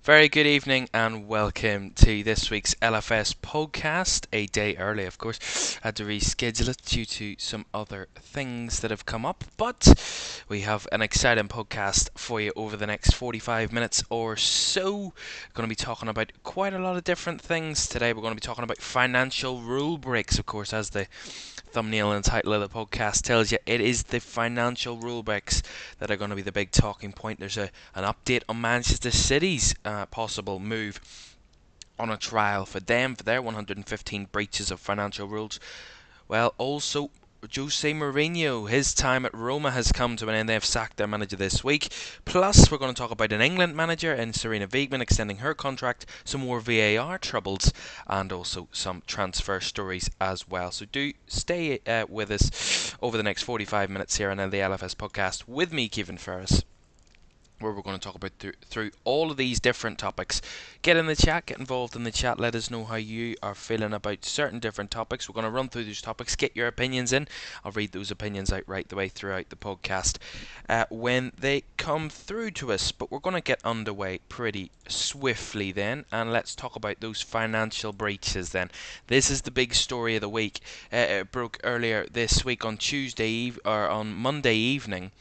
Very good evening and welcome to this week's LFS podcast. A day early, of course. Had to reschedule it due to some other things that have come up, but we have an exciting podcast for you over the next 45 minutes or so. Going to be talking about quite a lot of different things today. We're going to be talking about financial rule breaks, of course, as the thumbnail and title of the podcast tells you. It is the financial rule breaks that are going to be the big talking point. There's an update on Manchester City's possible move on a trial for them for their 115 breaches of financial rules. Well, also Jose Mourinho, his time at Roma has come to an end. They have sacked their manager this week. Plus, we're going to talk about an England manager and Serena van Gogh extending her contract, some more VAR troubles, and also some transfer stories as well. So do stay with us over the next 45 minutes here on the LFS podcast with me, Kevin Ferris, where we're going to talk about through all of these different topics. Get in the chat, get involved in the chat, let us know how you are feeling about certain different topics. We're going to run through those topics, get your opinions in. I'll read those opinions out right the way throughout the podcast when they come through to us. But we're going to get underway pretty swiftly then, and let's talk about those financial breaches then. This is the big story of the week. It broke earlier this week on on Monday evening.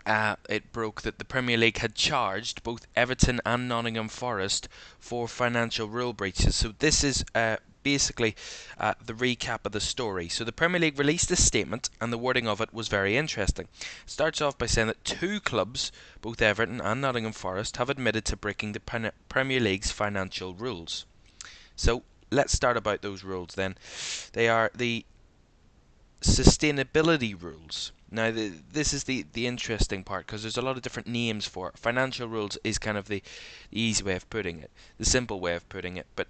It broke that the Premier League had charged both Everton and Nottingham Forest for financial rule breaches. So this is basically the recap of the story. So the Premier League released a statement, and the wording of it was very interesting. It starts off by saying that two clubs, both Everton and Nottingham Forest, have admitted to breaking the Premier League's financial rules. So let's start about those rules then. They are the sustainability rules. Now, this is the interesting part, because there's a lot of different names for it. Financial rules is kind of the easy way of putting it, the simple way of putting it, but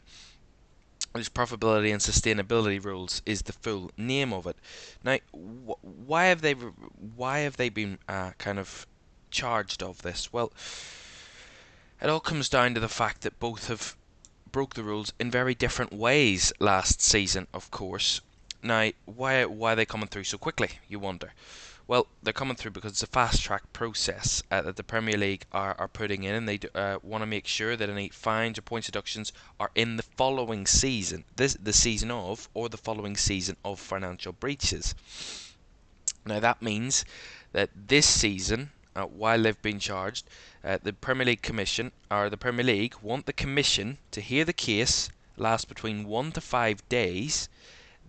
there's profitability and sustainability rules is the full name of it. Now, why have they been kind of charged of this? Well, it all comes down to the fact that both have broke the rules in very different ways last season, of course. Now, why are they coming through so quickly, you wonder? Well, they're coming through because it's a fast-track process that the Premier League are putting in, and they want to make sure that any fines or points deductions are in the following season, the season of, or the following season of financial breaches. Now, that means that this season, while they've been charged, the Premier League Commission, or the Premier League, want the Commission to hear the case, last between 1 to 5 days.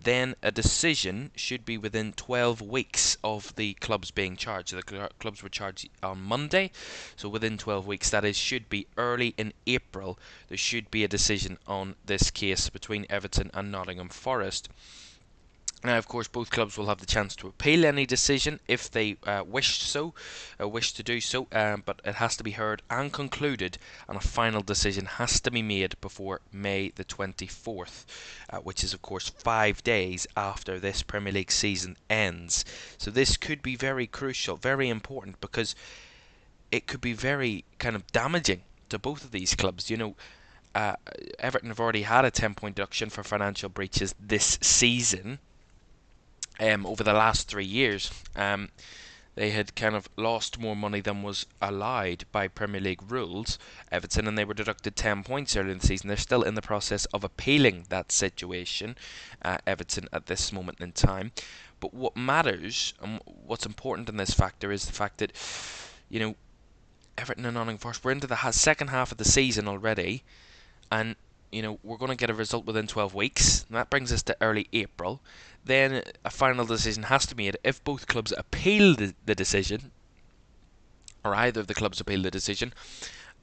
Then a decision should be within 12 weeks of the clubs being charged. So the clubs were charged on Monday, so within 12 weeks, that is, should be early in April, there should be a decision on this case between Everton and Nottingham Forest. Now, of course, both clubs will have the chance to appeal any decision if they wish to do so, but it has to be heard and concluded, and a final decision has to be made before May the 24th, which is, of course, 5 days after this Premier League season ends. So this could be very crucial, very important, because it could be very kind of damaging to both of these clubs. Everton have already had a 10-point deduction for financial breaches this season. Over the last 3 years, they had kind of lost more money than was allowed by Premier League rules, Everton, and they were deducted 10 points earlier in the season. They're still in the process of appealing that situation, Everton, at this moment in time. But what matters, and what's important in this factor, is the fact that, Everton and Nottingham Forest, we're into the second half of the season already, and we're going to get a result within 12 weeks, and that brings us to early April. Then a final decision has to be made. If both clubs appeal the decision, or either of the clubs appeal the decision,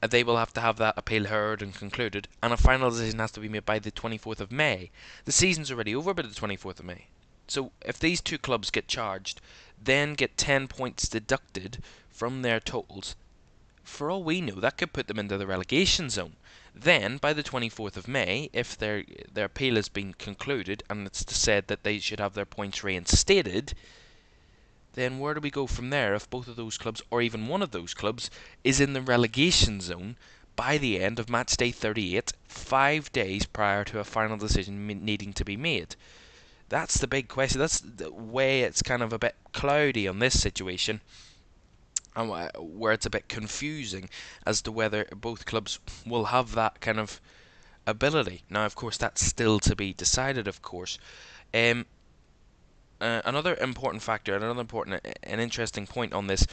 they will have to have that appeal heard and concluded, and a final decision has to be made by the 24th of May. The season's already over by the 24th of May. So if these two clubs get charged, then get 10 points deducted from their totals, for all we know, that could put them into the relegation zone. Then, by the 24th of May, if their appeal has been concluded and it's said that they should have their points reinstated, then where do we go from there if both of those clubs, or even one of those clubs, is in the relegation zone by the end of match day 38, 5 days prior to a final decision needing to be made? That's the big question. That's the way it's kind of a bit cloudy on this situation. where it's a bit confusing as to whether both clubs will have that kind of ability. Now, of course, that's still to be decided, of course. Um, Another important factor, and another important and interesting point on this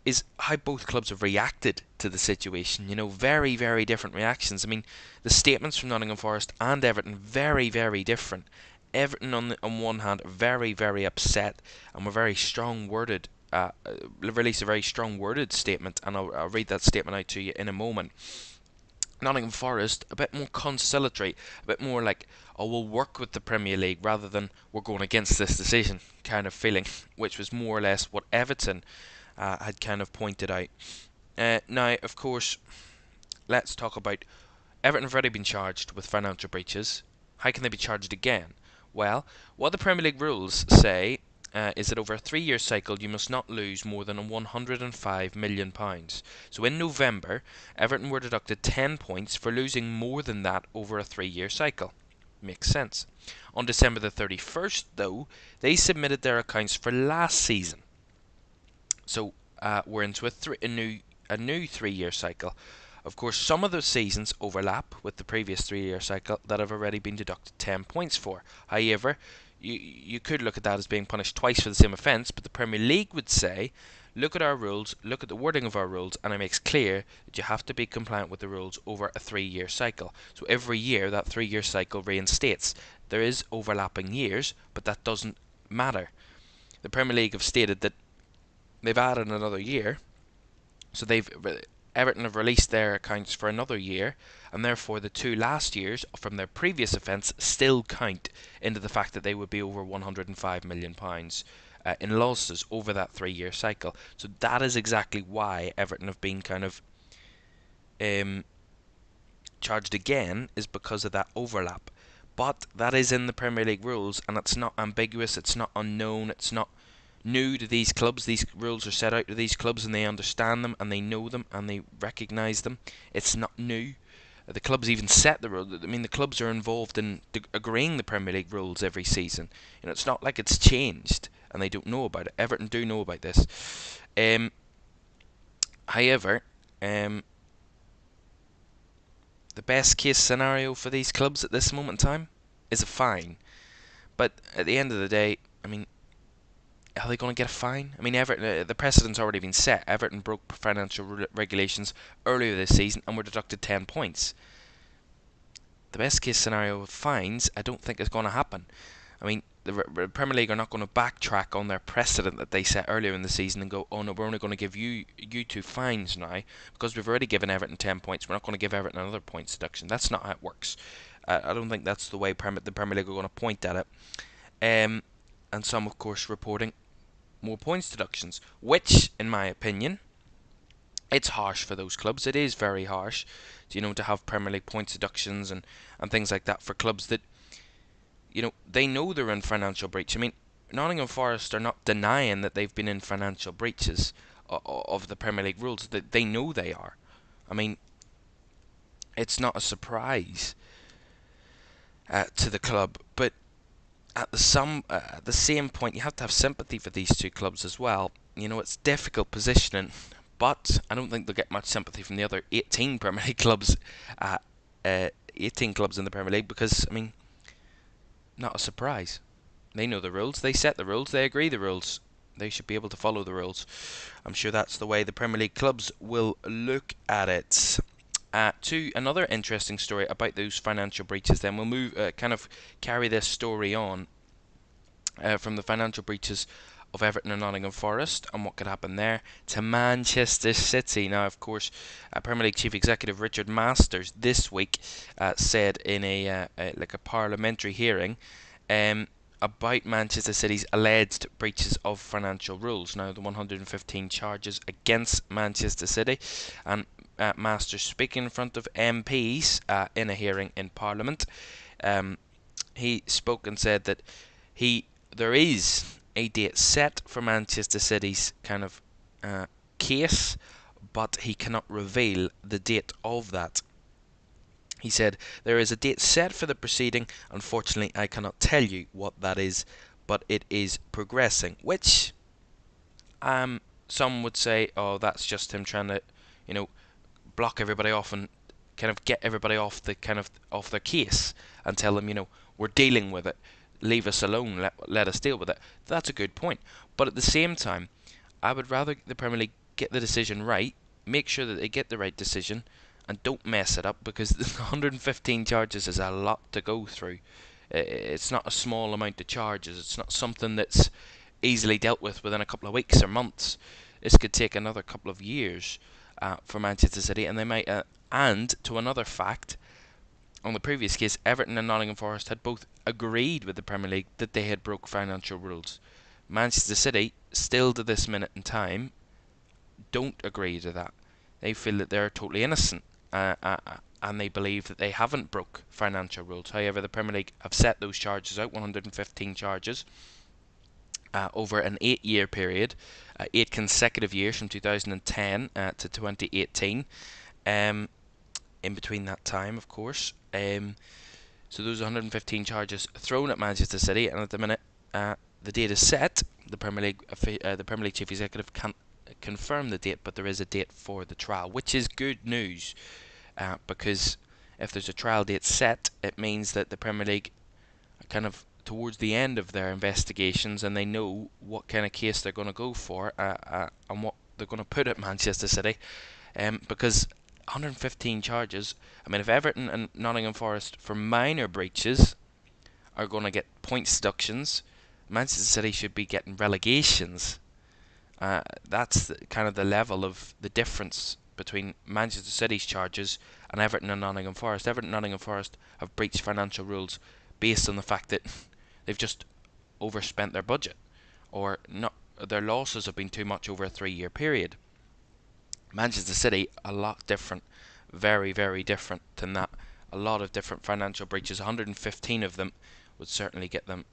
is how both clubs have reacted to the situation. Very, very different reactions. I mean, the statements from Nottingham Forest and Everton, very, very different. Everton, on one hand, very, very upset and were very strong worded. Released a very strong worded statement, and I'll read that statement out to you in a moment. Nottingham Forest, a bit more conciliatory, a bit more like, oh, we'll work with the Premier League rather than we're going against this decision kind of feeling, which was more or less what Everton had kind of pointed out. Now, of course, let's talk about Everton have already been charged with financial breaches. How can they be charged again? Well, what the Premier League rules say is that over a 3-year cycle you must not lose more than £105 million. So in November, Everton were deducted 10 points for losing more than that over a 3-year cycle. Makes sense. On December the 31st, though, they submitted their accounts for last season. So we're into a new 3-year cycle. Of course, some of those seasons overlap with the previous 3-year cycle that have already been deducted 10 points for. However, you could look at that as being punished twice for the same offence, but the Premier League would say, look at our rules, look at the wording of our rules, and it makes clear that you have to be compliant with the rules over a 3-year cycle. So every year that 3-year cycle reinstates. There is overlapping years, but that doesn't matter. The Premier League have stated that they've added another year, so Everton have released their accounts for another year, and therefore the 2 last years from their previous offence still count into the fact that they would be over £105 million in losses over that 3-year cycle. So that is exactly why Everton have been kind of charged again, is because of that overlap. But that is in the Premier League rules, and it's not ambiguous, it's not unknown, it's not new to these clubs. These rules are set out to these clubs, and they understand them, and they know them, and they recognise them. It's not new. The clubs even set the rules. I mean, the clubs are involved in agreeing the Premier League rules every season. It's not like it's changed, and they don't know about it. Everton do know about this. However, the best case scenario for these clubs at this moment in time is a fine. But at the end of the day, I mean, are they going to get a fine? I mean, Everton, the precedent's already been set. Everton broke financial regulations earlier this season and were deducted 10 points. The best case scenario of fines, I don't think is going to happen. I mean, the Premier League are not going to backtrack on their precedent that they set earlier in the season and go, oh no, we're only going to give you 2 fines now because we've already given Everton 10 points. We're not going to give Everton another points deduction. That's not how it works. I don't think that's the way the Premier League are going to point at it. And some, of course, reporting more points deductions, which, in my opinion, it's harsh for those clubs. It is very harsh, to have Premier League points deductions and things like that for clubs that, they know they're in financial breach. I mean, Nottingham Forest are not denying that they've been in financial breaches of the Premier League rules. That they know they are. I mean, it's not a surprise to the club, but at the same point, you have to have sympathy for these 2 clubs as well. It's difficult positioning, but I don't think they'll get much sympathy from the other 18 Premier League clubs, 18 clubs in the Premier League, because, I mean, not a surprise. They know the rules, they set the rules, they agree the rules. They should be able to follow the rules. I'm sure that's the way the Premier League clubs will look at it. To another interesting story about those financial breaches, then we'll move, kind of carry this story on from the financial breaches of Everton and Nottingham Forest and what could happen there to Manchester City. Now, of course, Premier League Chief Executive Richard Masters this week said in a parliamentary hearing about Manchester City's alleged breaches of financial rules. Now, the 115 charges against Manchester City, and Masters speaking in front of MPs in a hearing in Parliament. He spoke and said that there is a date set for Manchester City's kind of case, but he cannot reveal the date of that. He said, there is a date set for the proceeding. Unfortunately, I cannot tell you what that is, but it is progressing, which some would say, oh, that's just him trying to, you know, block everybody off and kind of get everybody off the kind of off their case and tell them, we're dealing with it. Leave us alone. Let us deal with it. That's a good point. But at the same time, I would rather the Premier League get the decision right, make sure that they get the right decision, and don't mess it up, because 115 charges is a lot to go through. It's not a small amount of charges. It's not something that's easily dealt with within a couple of weeks or months. This could take another couple of years for Manchester City, and they might. And to another fact, on the previous case, Everton and Nottingham Forest had both agreed with the Premier League that they had broke financial rules. Manchester City, still to this minute in time, don't agree to that. They feel that they're totally innocent, and they believe that they haven't broke financial rules. However, the Premier League have set those charges out, 115 charges, over an 8-year period, 8 consecutive years from 2010 to 2018. In between that time, of course. So those 115 charges thrown at Manchester City, and at the minute the date is set. The Premier League chief executive can't confirm the date, but there is a date for the trial, which is good news, because if there's a trial date set, it means that the Premier League are kind of towards the end of their investigations, and they know what kind of case they're going to go for, and what they're going to put at Manchester City, because 115 charges. I mean, if Everton and Nottingham Forest for minor breaches are going to get points deductions, Manchester City should be getting relegations. That's kind of the level of the difference between Manchester City's charges and Everton and Nottingham Forest. Everton and Nottingham Forest have breached financial rules based on the fact that they've just overspent their budget, or not. Their losses have been too much over a 3-year period. Manchester City, a lot different, very, very different than that. A lot of different financial breaches. 115 of them would certainly get them.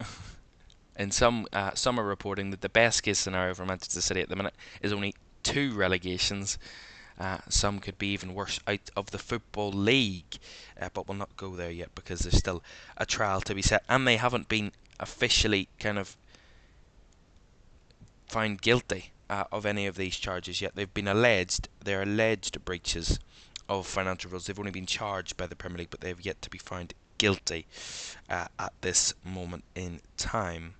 And some are reporting that the best case scenario for Manchester City at the minute is only 2 relegations. Some could be even worse, out of the Football League, but we'll not go there yet because there's still a trial to be set, and they haven't been officially kind of found guilty of any of these charges yet. They've been alleged. They're alleged breaches of financial rules. They've only been charged by the Premier League, but they've yet to be found guilty at this moment in time.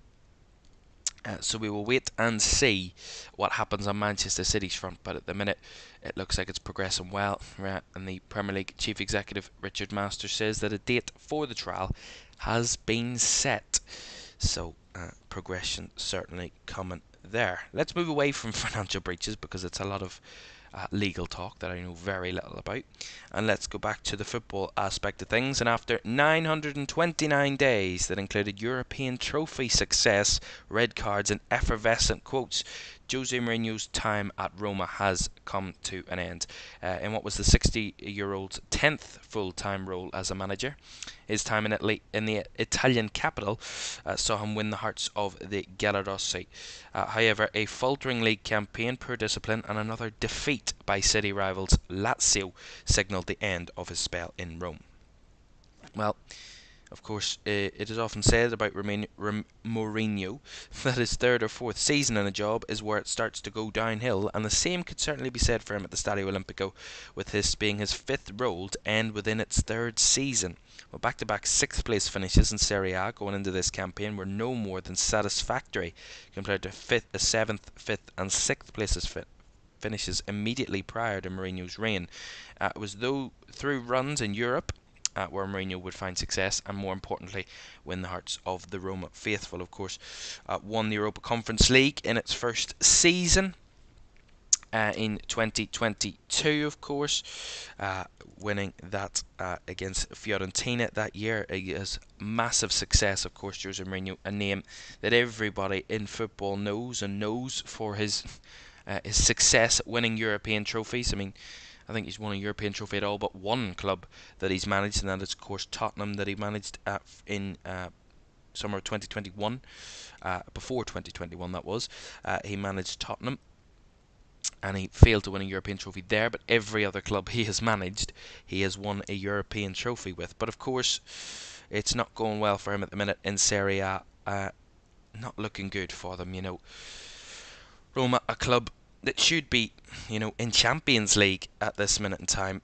So we will wait and see what happens on Manchester City's front, but at the minute it looks like it's progressing well, and the Premier League Chief Executive Richard Masters says that a date for the trial has been set. So progression certainly coming there. Let's move away from financial breaches, because it's a lot of legal talk that I know very little about, and let's go back to the football aspect of things. And after 929 days that included European trophy success, red cards and effervescent quotes, Jose Mourinho's time at Roma has come to an end. In what was the 60-year-old's 10th full-time role as a manager, his time in Italy, in the Italian capital, saw him win the hearts of the Gallerossi. However, a faltering league campaign, poor discipline, and another defeat by city rivals Lazio signalled the end of his spell in Rome. Well, of course, it is often said about Mourinho that his 3rd or 4th season in a job is where it starts to go downhill, and the same could certainly be said for him at the Stadio Olimpico, with this being his 5th role to end within its 3rd season. Well, back-to-back 6th place finishes in Serie A going into this campaign were no more than satisfactory compared to 7th, 5th and 6th places finishes immediately prior to Mourinho's reign. It was through runs in Europe where Mourinho would find success, and more importantly win the hearts of the Roma faithful. Of course, won the Europa Conference League in its first season in 2022, of course, winning that against Fiorentina that year. It is massive success, of course. Jose Mourinho, a name that everybody in football knows, and knows for his success at winning European trophies. I mean, I think he's won a European trophy at all but one club that he's managed, and that is, of course, Tottenham, that he managed in summer of 2021. Before 2021, that was. He managed Tottenham, and he failed to win a European trophy there, but every other club he has managed, he has won a European trophy with. But of course, it's not going well for him at the minute in Serie A. Not looking good for them, Roma, a club that should be, in Champions League at this minute in time,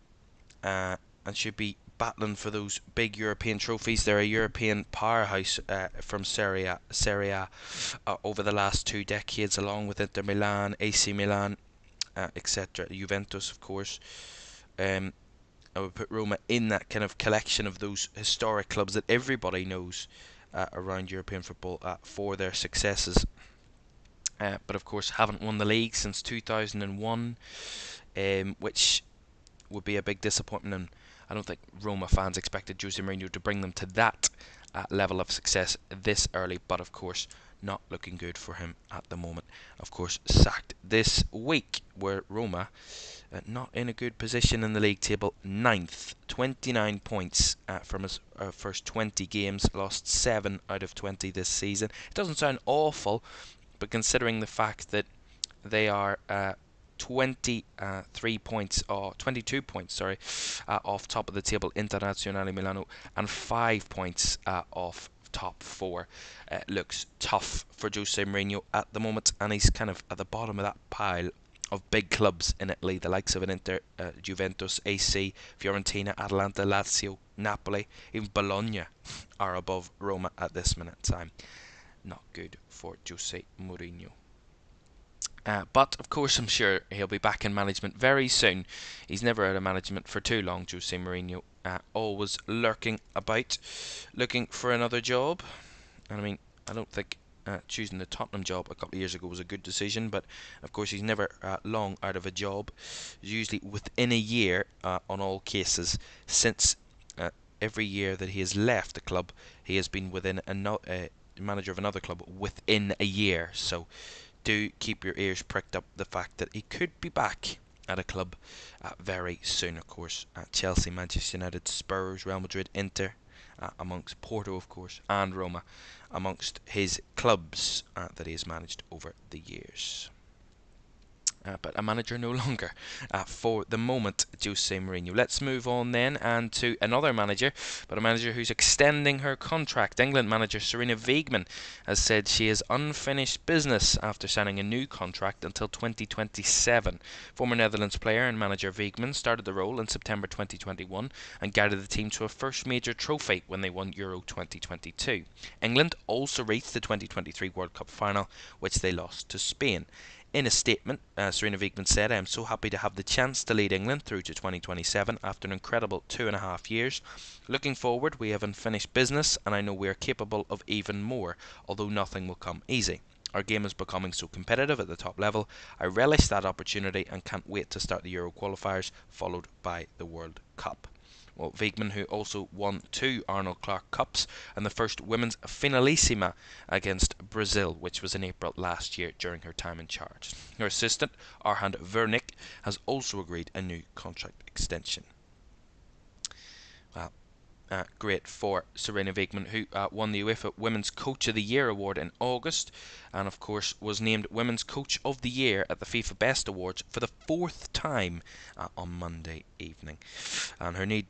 and should be battling for those big European trophies. They're a European powerhouse from Serie A over the last 2 decades, along with Inter Milan, AC Milan, etc. Juventus, of course. I would put Roma in that kind of collection of those historic clubs that everybody knows around European football for their successes. But of course, haven't won the league since 2001, which would be a big disappointment. And I don't think Roma fans expected Jose Mourinho to bring them to that level of success this early. But of course, not looking good for him at the moment. Of course, sacked this week, where Roma not in a good position in the league table, 9th, 29 points from his first 20 games, lost 7 out of 20 this season. It doesn't sound awful, but considering the fact that they are 22 points, off top of the table, Internazionale Milano, and 5 points off top 4. Looks tough for Jose Mourinho at the moment, and he's kind of at the bottom of that pile of big clubs in Italy, the likes of an Inter, Juventus, AC, Fiorentina, Atalanta, Lazio, Napoli, even Bologna are above Roma at this minute in time. Not good for Jose Mourinho. But of course, I'm sure he'll be back in management very soon. He's never out of management for too long, Jose Mourinho. Always lurking about, looking for another job. And I mean, I don't think choosing the Tottenham job a couple of years ago was a good decision, but of course he's never long out of a job. Usually within a year on all cases, since every year that he has left the club, he has been within manager of another club within a year. So do keep your ears pricked up the fact that he could be back at a club very soon. Of course, Chelsea, Manchester United, Spurs, Real Madrid, Inter, amongst Porto, of course, and Roma, amongst his clubs that he has managed over the years. But a manager no longer for the moment, Jose Mourinho. Let's move on then and to another manager, but a manager who's extending her contract. England manager Serena van Gogh has said she has unfinished business after signing a new contract until 2027. Former Netherlands player and manager van Gogh started the role in September 2021 and guided the team to a first major trophy when they won Euro 2022. England also reached the 2023 World Cup final, which they lost to Spain. In a statement, Serena van Gogh said, "I am so happy to have the chance to lead England through to 2027 after an incredible 2.5 years. Looking forward, we have unfinished business and I know we are capable of even more, although nothing will come easy. Our game is becoming so competitive at the top level. I relish that opportunity and can't wait to start the Euro qualifiers, followed by the World Cup." Well, van Gogh, who also won 2 Arnold Clark Cups and the first women's finalissima against Brazil, which was in April last year during her time in charge. Her assistant, Arhand Vernick, has also agreed a new contract extension. Well, great for Serena van Gogh, who won the UEFA Women's Coach of the Year award in August, and of course was named Women's Coach of the Year at the FIFA Best Awards for the 4th time on Monday evening. And her new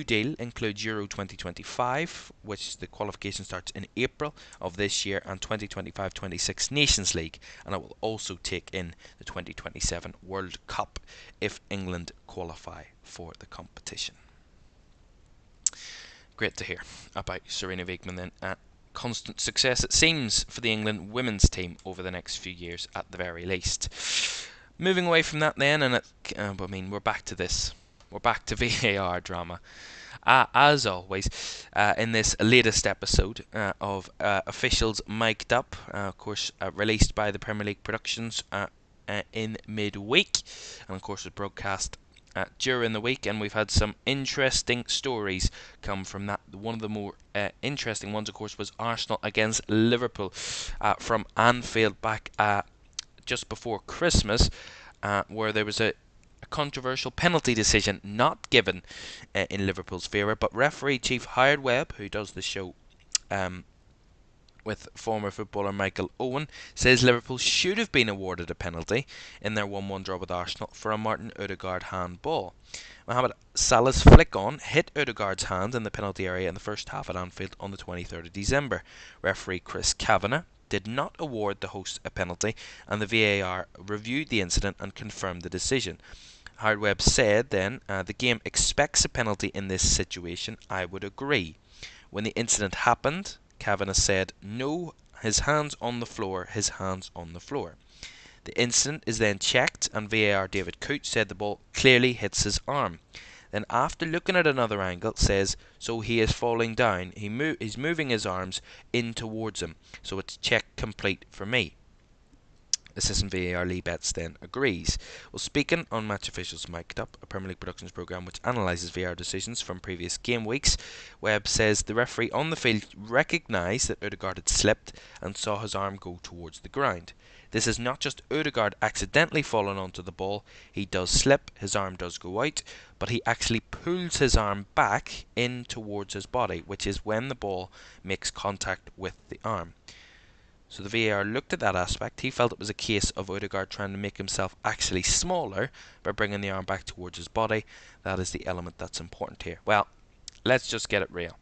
deal includes Euro 2025, which the qualification starts in April of this year, and 2025-26 Nations League, and it will also take in the 2027 World Cup if England qualify for the competition. Great to hear about Serena van Gogh then. Constant success, it seems, for the England women's team over the next few years at the very least. Moving away from that then, and we're back to this. We're back to VAR drama. As always, in this latest episode of Officials Mic'd Up, of course released by the Premier League Productions in midweek, and of course was broadcast during the week, and we've had some interesting stories come from that. One of the more interesting ones, of course, was Arsenal against Liverpool from Anfield back just before Christmas, where there was a controversial penalty decision not given in Liverpool's favour, but referee Chief Howard Webb, who does the show with former footballer Michael Owen, says Liverpool should have been awarded a penalty in their 1-1 draw with Arsenal for a Martin Odegaard handball. Mohamed Salah's flick-on hit Odegaard's hand in the penalty area in the first half at Anfield on the 23rd of December. Referee Chris Kavanagh did not award the host a penalty, and the VAR reviewed the incident and confirmed the decision. Howard Webb said then, the game expects a penalty in this situation. I would agree. When the incident happened, Kavanagh said, no, his hands on the floor, his hands on the floor. The incident is then checked, and VAR David Coote said the ball clearly hits his arm. Then, after looking at another angle, says, so he is falling down. He's moving his arms in towards him. So it's check complete for me. Assistant VAR Lee Betts then agrees. Well, speaking on Match Officials Mic'd Up, a Premier League Productions programme which analyses VAR decisions from previous game weeks, Webb says the referee on the field recognised that Odegaard had slipped and saw his arm go towards the ground. This is not just Odegaard accidentally falling onto the ball. He does slip, his arm does go out, but he actually pulls his arm back in towards his body, which is when the ball makes contact with the arm. So the VAR looked at that aspect. He felt it was a case of Odegaard trying to make himself actually smaller by bringing the arm back towards his body. That is the element that's important here. Well, let's just get it real.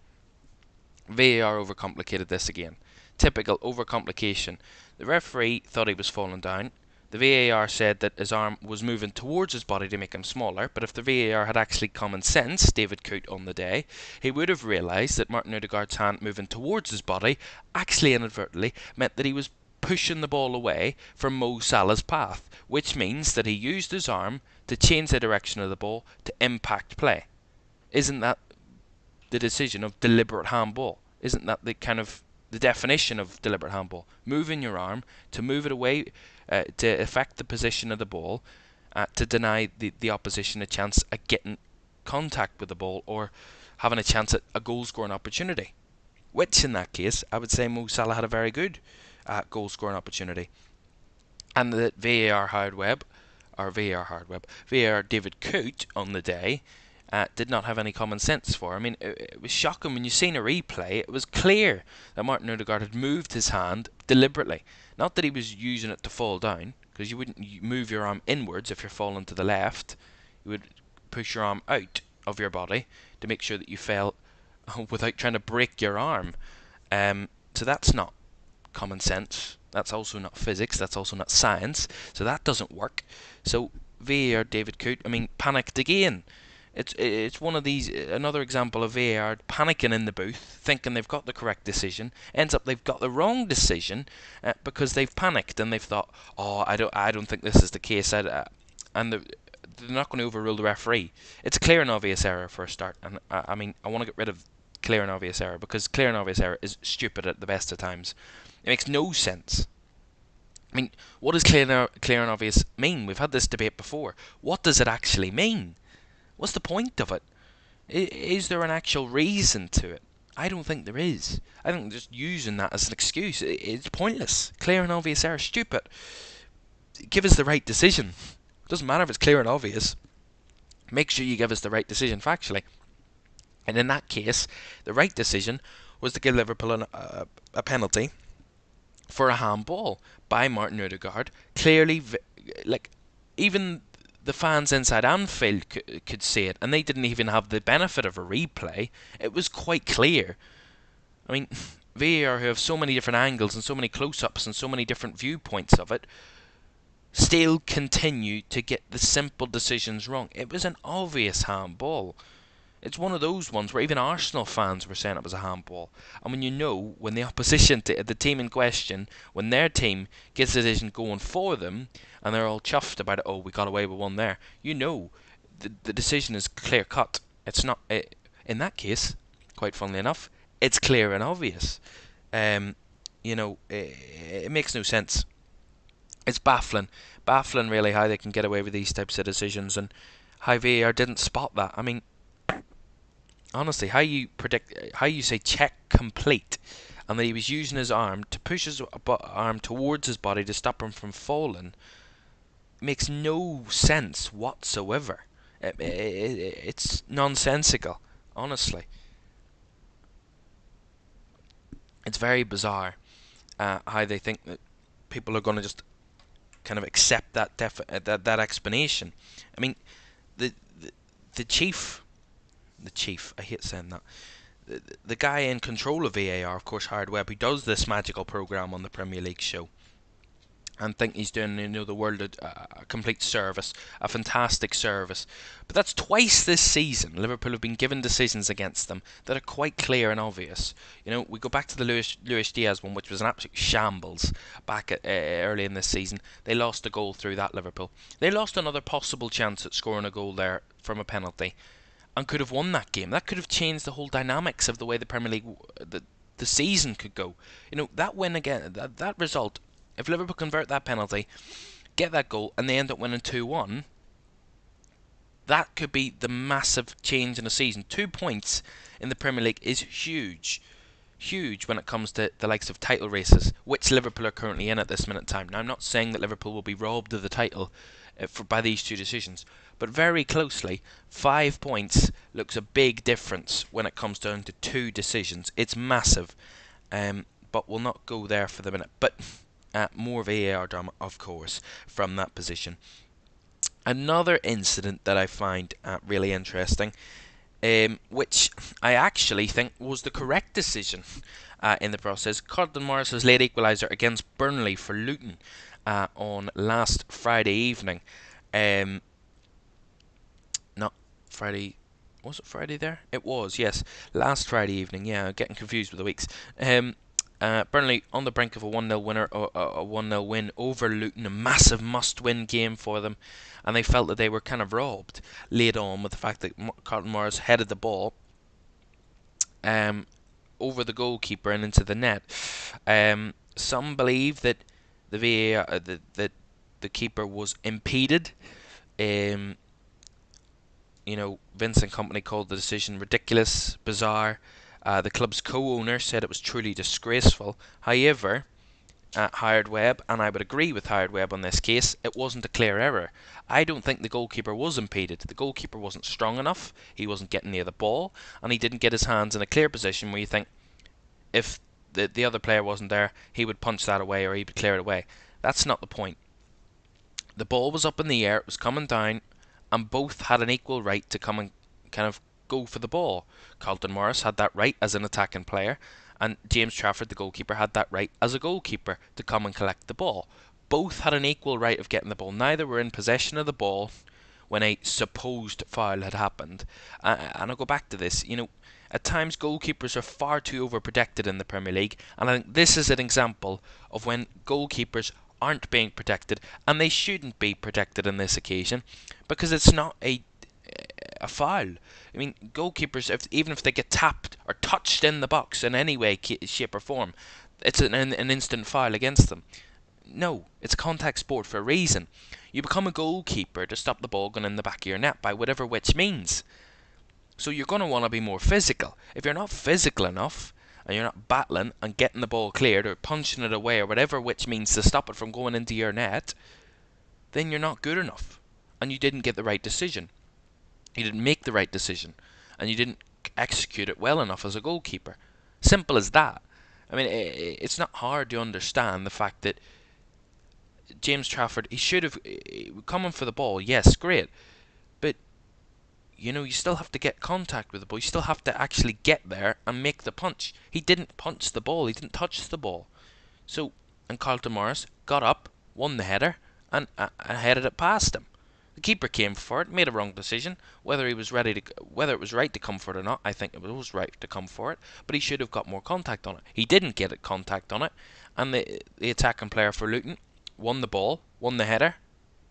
VAR overcomplicated this again. Typical overcomplication. The referee thought he was falling down. The VAR said that his arm was moving towards his body to make him smaller, but if the VAR had actually common sense, David Coote on the day, he would have realised that Martin Odegaard's hand moving towards his body actually inadvertently meant that he was pushing the ball away from Mo Salah's path, which means that he used his arm to change the direction of the ball to impact play. Isn't that the decision of deliberate handball? Isn't that the definition of deliberate handball? Moving your arm to move it away, to affect the position of the ball, to deny the opposition a chance at getting contact with the ball or having a chance at a goal scoring opportunity. Which in that case, I would say Mo Salah had a very good goal scoring opportunity. And that VAR David Coote on the day did not have any common sense for. I mean, it was shocking when you seen a replay. It was clear that Martin Odegaard had moved his hand deliberately. Not that he was using it to fall down, because you wouldn't move your arm inwards if you're falling to the left. You would push your arm out of your body to make sure that you fell without trying to break your arm. So that's not common sense. That's also not physics. That's also not science. So that doesn't work. So VAR David Coote, panicked again. It's one of these, another example of VAR panicking in the booth, thinking they've got the correct decision. Ends up they've got the wrong decision because they've panicked and they've thought, oh, I don't think this is the case, and they're not going to overrule the referee. It's a clear and obvious error for a start, and I want to get rid of clear and obvious error, because clear and obvious error is stupid at the best of times. It makes no sense. What does clear and obvious mean? We've had this debate before. What does it actually mean? What's the point of it? Is there an actual reason to it? I don't think there is. I think just using that as an excuse, it's pointless. Clear and obvious error, stupid. Give us the right decision. It doesn't matter if it's clear and obvious. Make sure you give us the right decision factually. And in that case, the right decision was to give Liverpool a penalty for a handball by Martin Odegaard. Clearly, even the fans inside Anfield could see it, and they didn't even have the benefit of a replay. It was quite clear. VAR, who have so many different angles and so many close-ups and so many different viewpoints of it, still continue to get the simple decisions wrong. It was an obvious handball. It's one of those ones where even Arsenal fans were saying it was a handball. And when the opposition, the team in question, when their team gets a decision going for them, and they're all chuffed about it, oh, we got away with one there, the decision is clear cut. It's not, in that case, quite funnily enough, it's clear and obvious. It makes no sense. It's baffling really how they can get away with these types of decisions, and how VAR didn't spot that. Honestly, how you say check complete, and that he was using his arm to push his arm towards his body to stop him from falling, makes no sense whatsoever. It's nonsensical, honestly. It's very bizarre how they think that people are going to just kind of accept that explanation. The chief, I hate saying that, the guy in control of VAR, of course, Howard Webb, who does this magical program on the Premier League show, and think he's doing the world a complete service, a fantastic service. But that's twice this season Liverpool have been given decisions against them that are quite clear and obvious. We go back to the Luis Diaz one, which was an absolute shambles back early in this season. They lost a goal through that, Liverpool. They lost another possible chance at scoring a goal there from a penalty, and could have won that game. That could have changed the whole dynamics of the way the Premier League, the season could go. That win again, that result. If Liverpool convert that penalty, get that goal, and they end up winning 2-1, that could be the massive change in the season. 2 points in the Premier League is huge. Huge when it comes to the likes of title races, which Liverpool are currently in at this minute in time. Now, I'm not saying that Liverpool will be robbed of the title by these two decisions, but very closely, 5 points looks a big difference when it comes down to two decisions. It's massive, but we'll not go there for the minute. But more VAR drama, of course, from that position. Another incident that I find really interesting, which I actually think was the correct decision in the process. Carlton Morris's late equaliser against Burnley for Luton on last Friday evening. Not Friday. Was it Friday there? It was, yes. Last Friday evening. Yeah, I'm getting confused with the weeks. Burnley on the brink of a 1-0 winner, a 1-0 win over Luton, a massive must-win game for them, and they felt that they were kind of robbed late on with the fact that Carlton Morris headed the ball over the goalkeeper and into the net. Some believe that the VAR, that the keeper was impeded. Vincent Kompany called the decision ridiculous, bizarre. The club's co-owner said it was truly disgraceful. However, Howard Webb, and I would agree with Howard Webb on this case, it wasn't a clear error. I don't think the goalkeeper was impeded. The goalkeeper wasn't strong enough, he wasn't getting near the ball, and he didn't get his hands in a clear position where you think if the other player wasn't there, he would punch that away or he would clear it away. That's not the point. The ball was up in the air, it was coming down, and both had an equal right to come and kind of go for the ball. Carlton Morris had that right as an attacking player, and James Trafford, the goalkeeper, had that right as a goalkeeper to come and collect the ball. Both had an equal right of getting the ball. Neither were in possession of the ball when a supposed foul had happened. And I'll go back to this. At times goalkeepers are far too overprotected in the Premier League, and I think this is an example of when goalkeepers aren't being protected, and they shouldn't be protected on this occasion, because it's not a foul. I mean, goalkeepers, even if they get tapped or touched in the box in any way, shape or form, it's an instant foul against them. No, it's a contact sport for a reason. You become a goalkeeper to stop the ball going in the back of your net by whatever which means. So you're going to want to be more physical. If you're not physical enough, and you're not battling and getting the ball cleared or punching it away or whatever which means to stop it from going into your net, then you're not good enough. And you didn't get the right decision. You didn't make the right decision, and you didn't execute it well enough as a goalkeeper. Simple as that. I mean, it's not hard to understand the fact that James Trafford, he should have come for the ball. Yes, great, but you still have to get contact with the ball. You still have to actually get there and make the punch. He didn't punch the ball. He didn't touch the ball. And Carlton Morris got up, won the header, and headed it past him. The keeper came for it, made a wrong decision. Whether it was right to come for it or not, I think it was right to come for it. But he should have got more contact on it. He didn't get contact on it, and the attacking player for Luton won the ball, won the header,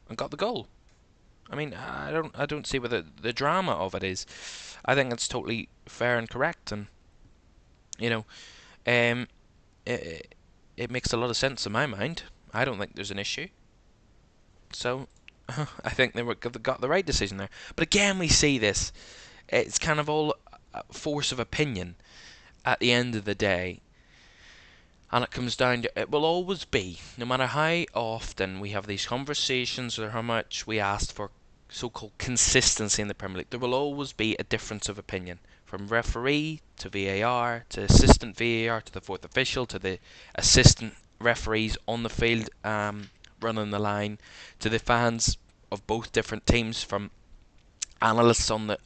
and got the goal. I mean, I don't see what the drama of it is. I think it's totally fair and correct, and it makes a lot of sense in my mind. I don't think there's an issue. So I think they got the right decision there. But again, we see this. It's kind of all force of opinion at the end of the day. And it comes down to, it will always be, no matter how often we have these conversations or how much we ask for so-called consistency in the Premier League, there will always be a difference of opinion. From referee to VAR to assistant VAR to the fourth official to the assistant referees on the field running the line, to the fans of both different teams, from analysts on the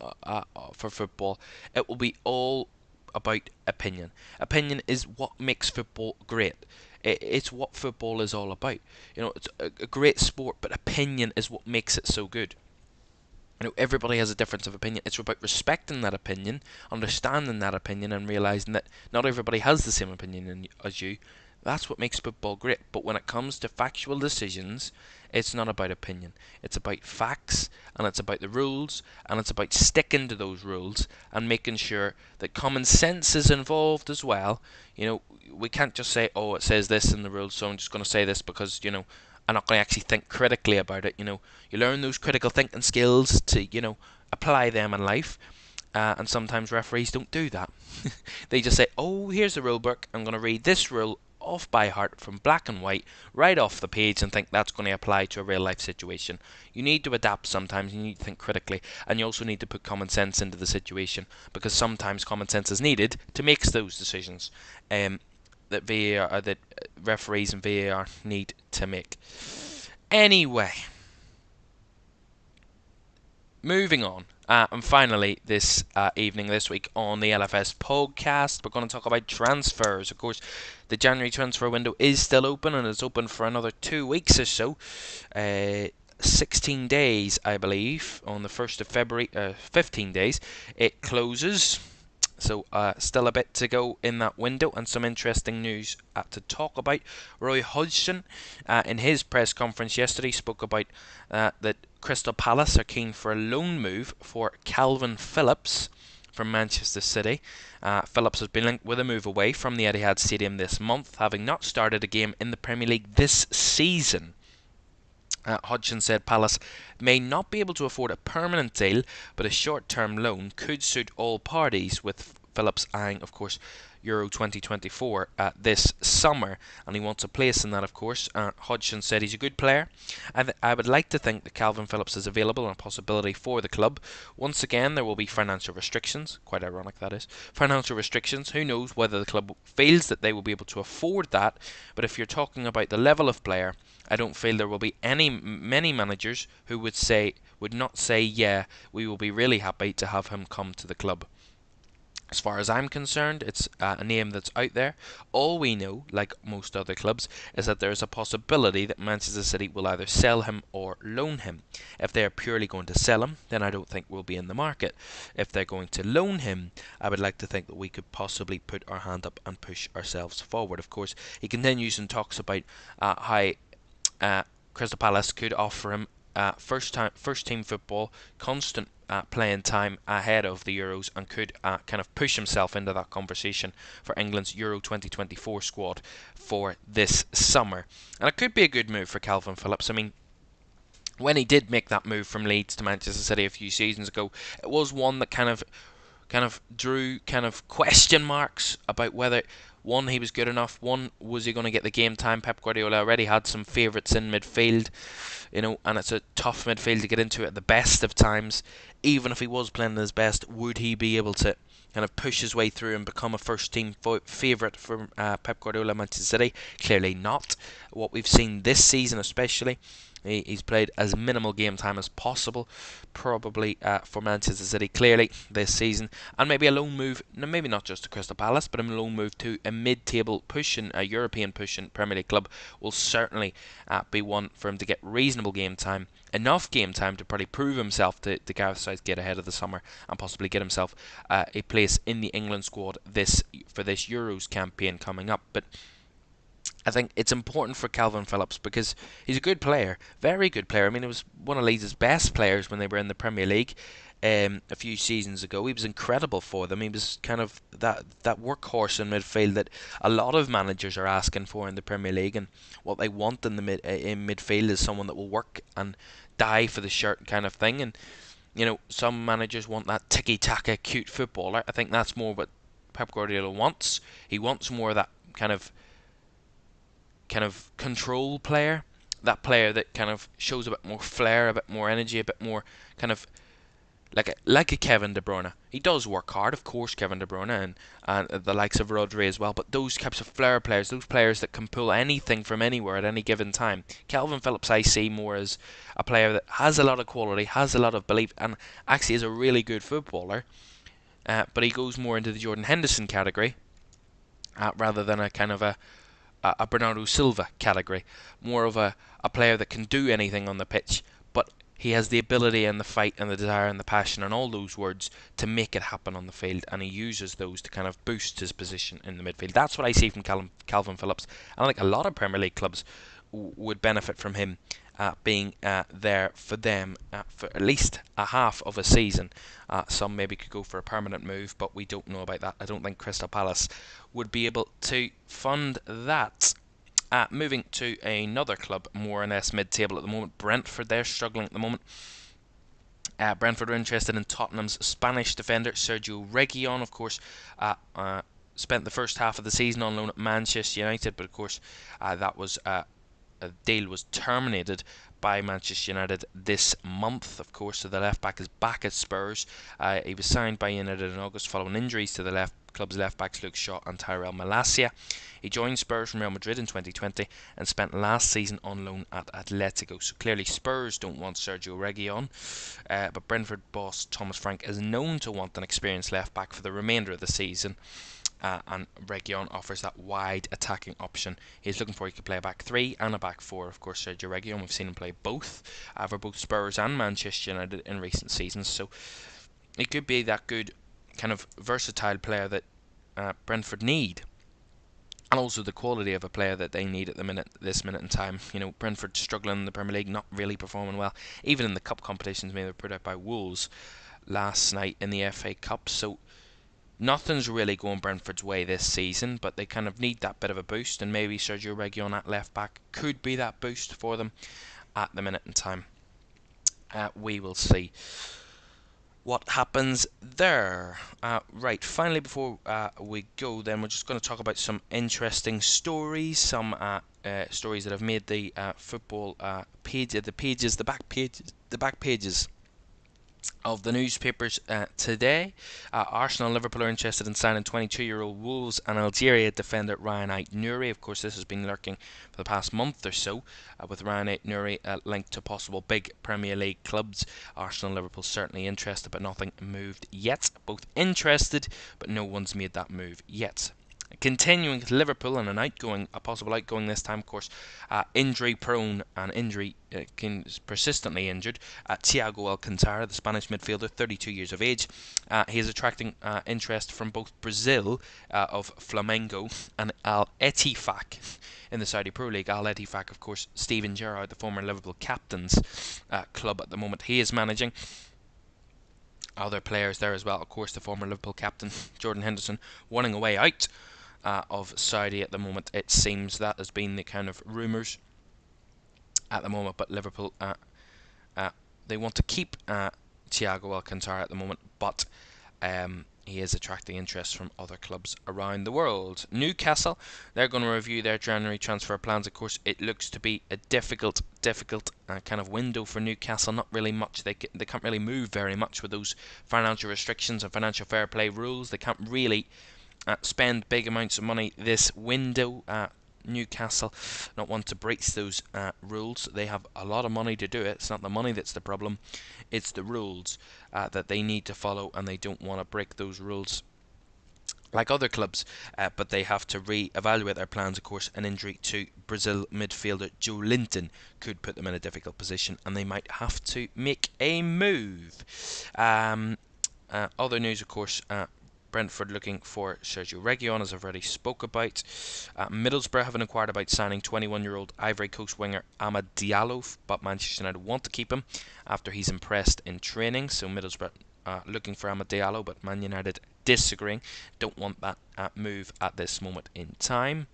for football. It will be all about opinion. Opinion is what makes football great. It's what football is all about. It's a great sport, but opinion is what makes it so good. Everybody has a difference of opinion. It's about respecting that opinion, understanding that opinion, and realizing that not everybody has the same opinion as you. That's what makes football great. But when it comes to factual decisions, it's not about opinion. It's about facts, and it's about the rules, and it's about sticking to those rules and making sure that common sense is involved as well. We can't just say, oh, it says this in the rules, so I'm just going to say this because, I'm not going to actually think critically about it. You learn those critical thinking skills to, apply them in life. And sometimes referees don't do that. They just say, oh, here's the rule book. I'm going to read this rule off by heart from black and white, right off the page, and think that's going to apply to a real life situation. You need to adapt sometimes. You need to think critically. And you also need to put common sense into the situation, because sometimes common sense is needed to make those decisions. That referees and VAR need to make. Anyway, moving on. And finally, this week on the LFS podcast, we're going to talk about transfers. Of course, the January transfer window is still open, and it's open for another 2 weeks or so. 16 days, I believe, on the 1st of February. 15 days. It closes. So still a bit to go in that window, and some interesting news to talk about. Roy Hodgson, in his press conference yesterday, spoke about that Crystal Palace are keen for a loan move for Calvin Phillips from Manchester City. Phillips has been linked with a move away from the Etihad Stadium this month, having not started a game in the Premier League this season. Hodgson said Palace may not be able to afford a permanent deal, but a short-term loan could suit all parties, with Phillips eyeing, of course, Euro 2024 this summer, and he wants a place in that, of course. Hodgson said he's a good player. I would like to think that Calvin Phillips is available and a possibility for the club. Once again, there will be financial restrictions. Quite ironic, that is. Financial restrictions. Who knows whether the club feels that they will be able to afford that, but if you're talking about the level of player, I don't feel there will be many managers who would not say, yeah, we will be really happy to have him come to the club. As far as I'm concerned, it's a name that's out there. All we know, like most other clubs, is that there is a possibility that Manchester City will either sell him or loan him. If they are purely going to sell him, then I don't think we'll be in the market. If they're going to loan him, I would like to think that we could possibly put our hand up and push ourselves forward. Of course, he continues and talks about how Crystal Palace could offer him first team football, constant playing time ahead of the Euros, and could kind of push himself into that conversation for England's Euro 2024 squad for this summer. And it could be a good move for Calvin Phillips. I mean, when he did make that move from Leeds to Manchester City a few seasons ago, it was one that kind of drew question marks about whether, one, he was good enough, one, was he going to get the game time. Pep Guardiola already had some favourites in midfield, and it's a tough midfield to get into at the best of times. Even if he was playing his best, would he be able to kind of push his way through and become a first team favourite for Pep Guardiola Manchester City? Clearly not. What we've seen this season especially, he's played as minimal game time as possible, probably for Manchester City clearly this season. And maybe a loan move, maybe not just to Crystal Palace, but a loan move to a mid-table pushing, a European pushing Premier League club will certainly be one for him to get reasonable game time, enough game time to probably prove himself to Gareth Southgate ahead of the summer, and possibly get himself a place in the England squad for this Euros campaign coming up. But I think it's important for Calvin Phillips because he's a good player, very good player. I mean, he was one of Leeds' best players when they were in the Premier League a few seasons ago. He was incredible for them. He was kind of that workhorse in midfield that a lot of managers are asking for in the Premier League, and what they want in midfield is someone that will work and die for the shirt kind of thing. And some managers want that tiki-taka cute footballer. I think that's more what Pep Guardiola wants. He wants more of that kind of control player, that player that kind of shows a bit more flair, a bit more energy, a bit more kind of like a Kevin De Bruyne. He does work hard, of course, Kevin De Bruyne, and the likes of Rodri as well, but those types of flair players, those players that can pull anything from anywhere at any given time. Calvin Phillips I see more as a player that has a lot of quality, has a lot of belief, and actually is a really good footballer, but he goes more into the Jordan Henderson category rather than a kind of a Bernardo Silva category, more of a player that can do anything on the pitch, but he has the ability and the fight and the desire and the passion and all those words to make it happen on the field, and he uses those to kind of boost his position in the midfield. That's what I see from Calvin Phillips, and I think a lot of Premier League clubs would benefit from him being there for them for at least a half of a season. Some maybe could go for a permanent move, but we don't know about that. I don't think Crystal Palace would be able to fund that. Moving to another club, more or less mid-table at the moment, Brentford. They're struggling at the moment. Brentford are interested in Tottenham's Spanish defender Sergio Reguilon. Of course, spent the first half of the season on loan at Manchester United, but of course that was a deal was terminated by Manchester United this month. Of course, so the left back is back at Spurs. He was signed by United in August following injuries to the club's left backs Luke Shaw and Tyrell Malacia. He joined Spurs from Real Madrid in 2020 and spent last season on loan at Atletico. So clearly Spurs don't want Sergio Reguilon, but Brentford boss Thomas Frank is known to want an experienced left back for the remainder of the season. And Reguilon offers that wide attacking option. He's looking for he could play a back three and a back four. Of course, Sergio Reguilon, we've seen him play both for both Spurs and Manchester United in recent seasons. So he could be that good kind of versatile player that Brentford need, and also the quality of a player that they need at this minute in time. You know, Brentford struggling in the Premier League, not really performing well, even in the cup competitions. Maybe they were put out by Wolves last night in the FA Cup. So nothing's really going Brentford's way this season, but they kind of need that bit of a boost, and maybe Sergio Reguilon at left back could be that boost for them at the minute in time. We will see what happens there. Right, finally, before we go, then we're just going to talk about some interesting stories, some stories that have made the football the back pages of the newspapers today. Arsenal and Liverpool are interested in signing 22-year-old Wolves and Algeria defender Ryan Ait-Nouri. Of course, this has been lurking for the past month or so, with Ryan Ait-Nouri linked to possible big Premier League clubs. Arsenal and Liverpool certainly interested, but nothing moved yet. Both interested, but no one's made that move yet. Continuing with Liverpool and a possible outgoing this time, of course, injury prone and persistently injured. Thiago Alcantara, the Spanish midfielder, 32 years of age. He is attracting interest from both Brazil of Flamengo and Al Ettifaq in the Saudi Pro League. Al Ettifaq, of course, Steven Gerrard, the former Liverpool captain's club at the moment. He is managing. Other players there as well, of course, the former Liverpool captain Jordan Henderson wanting a way out of Saudi at the moment. It seems that has been the kind of rumours at the moment, but Liverpool they want to keep Thiago Alcantara at the moment, but he is attracting interest from other clubs around the world. Newcastle, they're going to review their January transfer plans. Of course, it looks to be a difficult kind of window for Newcastle. Not really much. They can't really move very much with those financial restrictions and financial fair play rules. They can't really spend big amounts of money this window. Newcastle not want to breach those rules. They have a lot of money to do it. It's not the money that's the problem, it's the rules that they need to follow, and they don't want to break those rules like other clubs, but they have to re-evaluate their plans. Of course, an injury to Brazil midfielder Joe Linton could put them in a difficult position, and they might have to make a move. Other news, of course, Brentford looking for Sergio Reguilon, as I've already spoke about. Middlesbrough have inquired about signing 21-year-old Ivory Coast winger Amad Diallo, but Manchester United want to keep him after he's impressed in training. So Middlesbrough looking for Amad Diallo, but Man United disagreeing. Don't want that move at this moment in time.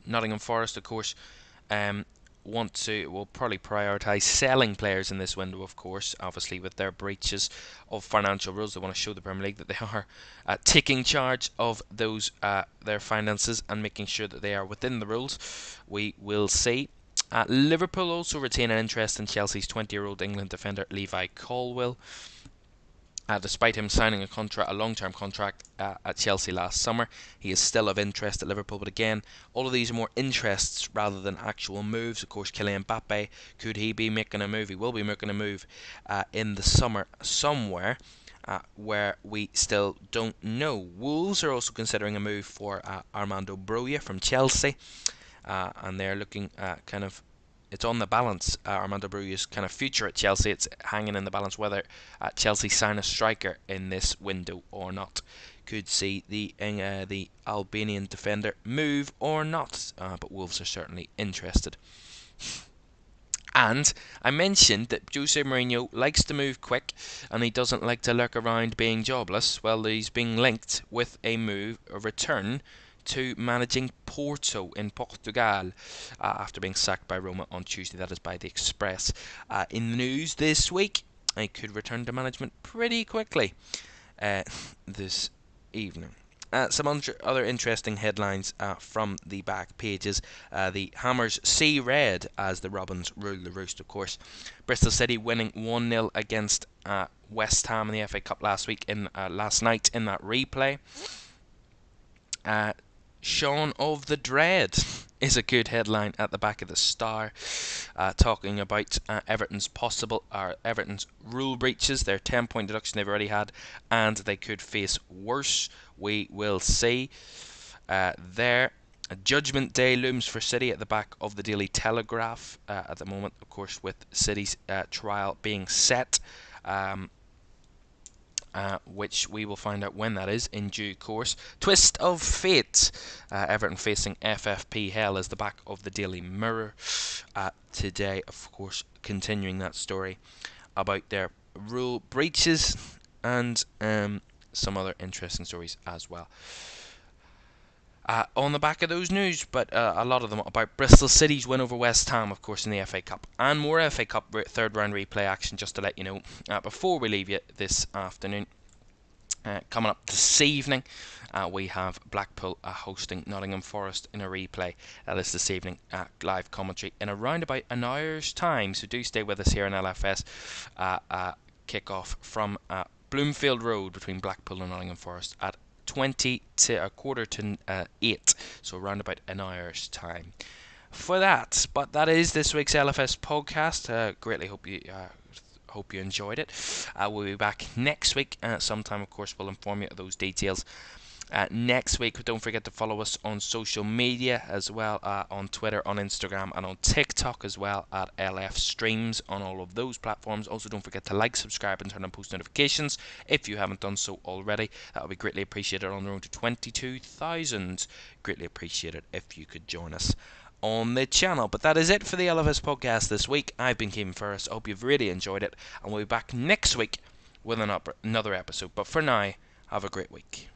Nottingham Forest, of course, will probably prioritise selling players in this window, of course, obviously with their breaches of financial rules. They want to show the Premier League that they are taking charge of those their finances and making sure that they are within the rules. We will see. Liverpool also retain an interest in Chelsea's 20-year-old England defender Levi Colwill. Despite him signing a long-term contract at Chelsea last summer, he is still of interest at Liverpool. But again, all of these are more interests rather than actual moves. Of course, Kylian Mbappe, could he be making a move? He will be making a move in the summer somewhere. where we still don't know. Wolves are also considering a move for Armando Broja from Chelsea, and they're looking kind of. It's on the balance. Armando Broja's kind of future at Chelsea. It's hanging in the balance whether Chelsea sign a striker in this window or not. Could see the Albanian defender move or not, but Wolves are certainly interested. And I mentioned that Jose Mourinho likes to move quick and he doesn't like to lurk around being jobless. Well, he's being linked with a return to managing Porto in Portugal after being sacked by Roma on Tuesday. That is by the Express. In the news this week, he could return to management pretty quickly this evening. Some other interesting headlines from the back pages. The Hammers see red as the Robins rule the roost, of course. Bristol City winning 1-0 against West Ham in the FA Cup last night in that replay. Shaun of the Dread is a good headline at the back of the Star, talking about Everton's rule breaches, their 10-point deduction they've already had, and they could face worse. We will see. There, a judgment day looms for City at the back of the Daily Telegraph at the moment, of course, with City's trial being set. Which we will find out when that is in due course. Twist of fate. Everton facing FFP hell is the back of the Daily Mirror today, of course, continuing that story about their rule breaches and some other interesting stories as well. On the back of those news, but a lot of them about Bristol City's win over West Ham, of course, in the FA Cup, and more FA Cup third round replay action, just to let you know before we leave you this afternoon. Coming up this evening, we have Blackpool hosting Nottingham Forest in a replay. That is this evening, live commentary in around about an hour's time, so do stay with us here in LFS. Kick-off from Bloomfield Road between Blackpool and Nottingham Forest at 20 to a quarter to 8, so around about an hour's time for that. But that is this week's LFS podcast. Greatly hope you enjoyed it. We'll be back next week sometime. Of course, we'll inform you of those details next week. Don't forget to follow us on social media as well, on Twitter, on Instagram, and on TikTok as well at LF Streams on all of those platforms. Also, don't forget to like, subscribe, and turn on post notifications if you haven't done so already. That would be greatly appreciated on the road to 22,000. Greatly appreciated if you could join us on the channel. But that is it for the LFS podcast this week. I've been Caoimhan Ferris. I hope you've really enjoyed it, and we'll be back next week with another episode. But for now, have a great week.